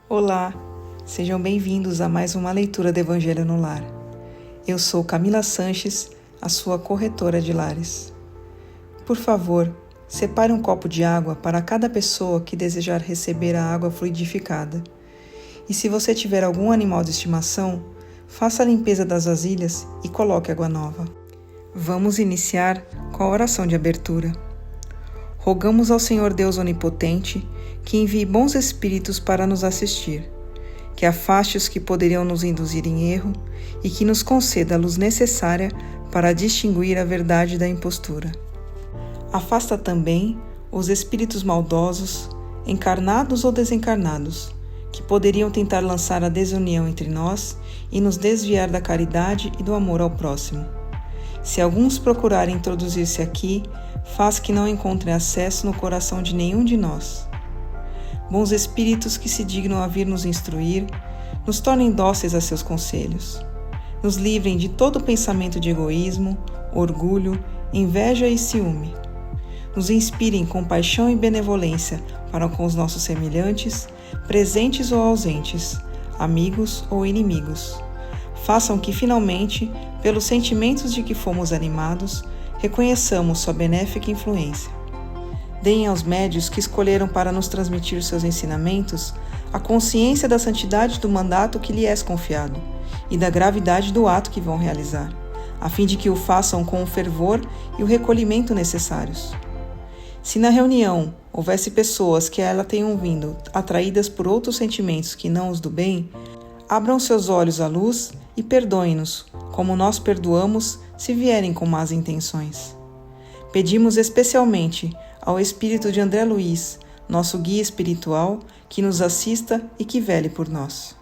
Olá, sejam bem-vindos a mais uma leitura do Evangelho no Lar. Eu sou Camila Sanches, a sua corretora de lares. Por favor, separe um copo de água para cada pessoa que desejar receber a água fluidificada. E se você tiver algum animal de estimação, faça a limpeza das vasilhas e coloque água nova. Vamos iniciar com a oração de abertura. Rogamos ao Senhor Deus Onipotente que envie bons espíritos para nos assistir, que afaste os que poderiam nos induzir em erro e que nos conceda a luz necessária para distinguir a verdade da impostura. Afasta também os espíritos maldosos, encarnados ou desencarnados, que poderiam tentar lançar a desunião entre nós e nos desviar da caridade e do amor ao próximo. Se alguns procurarem introduzir-se aqui, faz que não encontrem acesso no coração de nenhum de nós. Bons espíritos que se dignam a vir nos instruir, nos tornem dóceis a seus conselhos. Nos livrem de todo pensamento de egoísmo, orgulho, inveja e ciúme. Nos inspirem compaixão e benevolência para com os nossos semelhantes, presentes ou ausentes, amigos ou inimigos. Façam que, finalmente, pelos sentimentos de que fomos animados, reconheçamos sua benéfica influência. Deem aos médios que escolheram para nos transmitir seus ensinamentos a consciência da santidade do mandato que lhe é confiado e da gravidade do ato que vão realizar, a fim de que o façam com o fervor e o recolhimento necessários. Se na reunião houvesse pessoas que a ela tenham vindo atraídas por outros sentimentos que não os do bem, abram seus olhos à luz e perdoem-nos, como nós perdoamos se vierem com más intenções. Pedimos especialmente ao espírito de André Luiz, nosso guia espiritual, que nos assista e que vele por nós.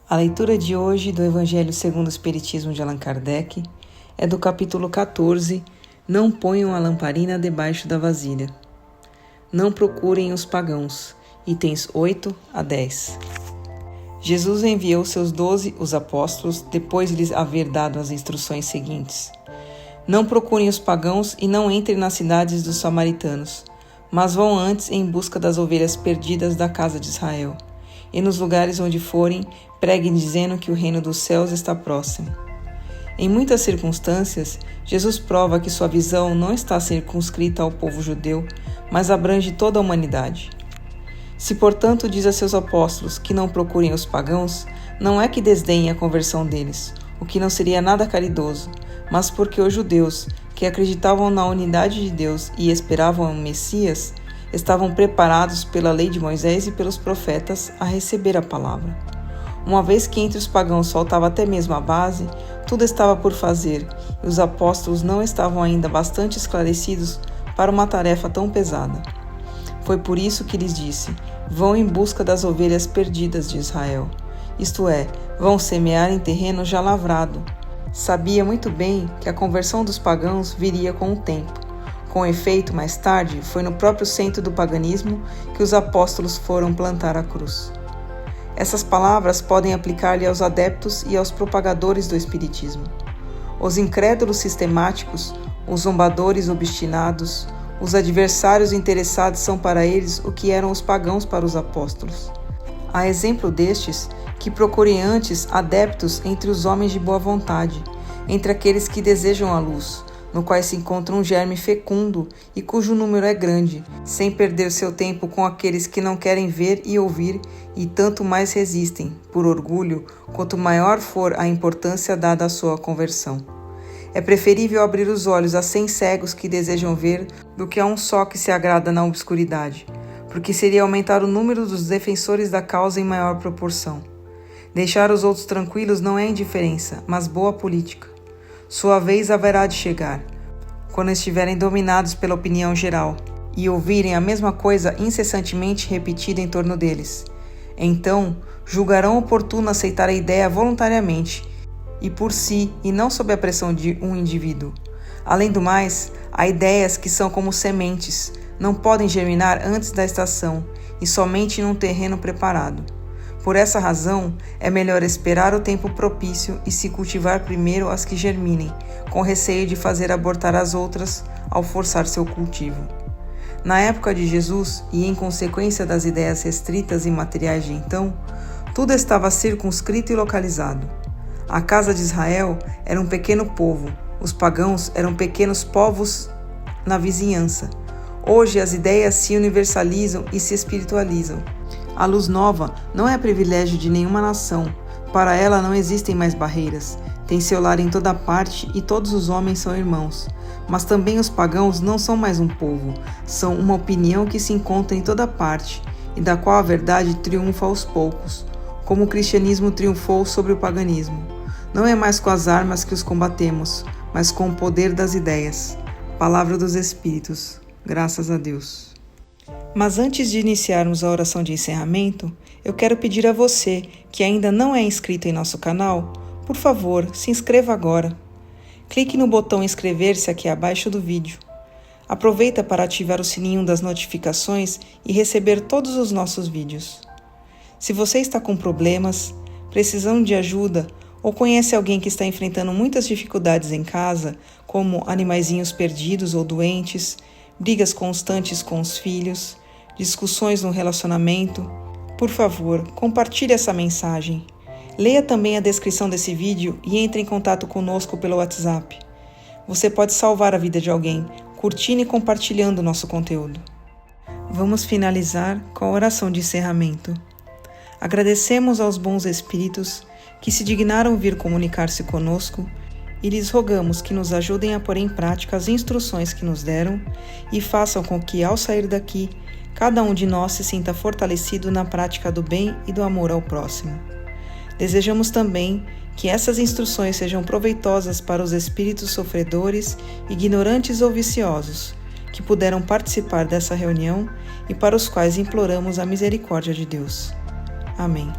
A leitura de hoje do Evangelho segundo o Espiritismo de Allan Kardec é do capítulo 14, Não ponham a lamparina debaixo da vasilha. Não procurem os pagãos, itens 8 a 10. Jesus enviou seus 12, os apóstolos, depois de lhes haver dado as instruções seguintes. Não procurem os pagãos e não entrem nas cidades dos samaritanos, mas vão antes em busca das ovelhas perdidas da casa de Israel. E nos lugares onde forem, preguem dizendo que o reino dos céus está próximo. Em muitas circunstâncias, Jesus prova que sua visão não está circunscrita ao povo judeu, mas abrange toda a humanidade. Se, portanto, diz a seus apóstolos que não procurem os pagãos, não é que desdenhem a conversão deles, o que não seria nada caridoso, mas porque os judeus, que acreditavam na unidade de Deus e esperavam o Messias, estavam preparados pela lei de Moisés e pelos profetas a receber a palavra. Uma vez que entre os pagãos faltava até mesmo a base, tudo estava por fazer, e os apóstolos não estavam ainda bastante esclarecidos para uma tarefa tão pesada. Foi por isso que lhes disse: vão em busca das ovelhas perdidas de Israel. Isto é, vão semear em terreno já lavrado. Sabia muito bem que a conversão dos pagãos viria com o tempo. Com efeito, mais tarde, foi no próprio centro do paganismo que os apóstolos foram plantar a cruz. Essas palavras podem aplicar-lhe aos adeptos e aos propagadores do Espiritismo. Os incrédulos sistemáticos, os zombadores obstinados, os adversários interessados são para eles o que eram os pagãos para os apóstolos. A exemplo destes, que procurem antes adeptos entre os homens de boa vontade, entre aqueles que desejam a luz, no qual se encontra um germe fecundo e cujo número é grande, sem perder seu tempo com aqueles que não querem ver e ouvir e tanto mais resistem, por orgulho, quanto maior for a importância dada à sua conversão. É preferível abrir os olhos a 100 cegos que desejam ver do que a um só que se agrada na obscuridade, porque seria aumentar o número dos defensores da causa em maior proporção. Deixar os outros tranquilos não é indiferença, mas boa política. Sua vez haverá de chegar, quando estiverem dominados pela opinião geral e ouvirem a mesma coisa incessantemente repetida em torno deles. Então, julgarão oportuno aceitar a ideia voluntariamente e por si, e não sob a pressão de um indivíduo. Além do mais, há ideias que são como sementes, não podem germinar antes da estação e somente num terreno preparado. Por essa razão, é melhor esperar o tempo propício e se cultivar primeiro as que germinem, com receio de fazer abortar as outras ao forçar seu cultivo. Na época de Jesus, e em consequência das ideias restritas e materiais de então, tudo estava circunscrito e localizado. A casa de Israel era um pequeno povo, os pagãos eram pequenos povos na vizinhança. Hoje as ideias se universalizam e se espiritualizam. A luz nova não é privilégio de nenhuma nação. Para ela não existem mais barreiras. Tem seu lar em toda parte e todos os homens são irmãos. Mas também os pagãos não são mais um povo, são uma opinião que se encontra em toda parte e da qual a verdade triunfa aos poucos, como o cristianismo triunfou sobre o paganismo. Não é mais com as armas que os combatemos, mas com o poder das ideias. Palavra dos Espíritos. Graças a Deus. Mas antes de iniciarmos a oração de encerramento, eu quero pedir a você que ainda não é inscrito em nosso canal, por favor, se inscreva agora. Clique no botão inscrever-se aqui abaixo do vídeo. Aproveita para ativar o sininho das notificações e receber todos os nossos vídeos. Se você está com problemas, precisando de ajuda ou conhece alguém que está enfrentando muitas dificuldades em casa, como animaizinhos perdidos ou doentes, brigas constantes com os filhos, discussões no relacionamento, por favor, compartilhe essa mensagem. Leia também a descrição desse vídeo e entre em contato conosco pelo WhatsApp. Você pode salvar a vida de alguém, curtindo e compartilhando o nosso conteúdo. Vamos finalizar com a oração de encerramento. Agradecemos aos bons espíritos que se dignaram vir comunicar-se conosco e lhes rogamos que nos ajudem a pôr em prática as instruções que nos deram e façam com que, ao sair daqui, cada um de nós se sinta fortalecido na prática do bem e do amor ao próximo. Desejamos também que essas instruções sejam proveitosas para os espíritos sofredores, ignorantes ou viciosos, que puderam participar dessa reunião e para os quais imploramos a misericórdia de Deus. Amém.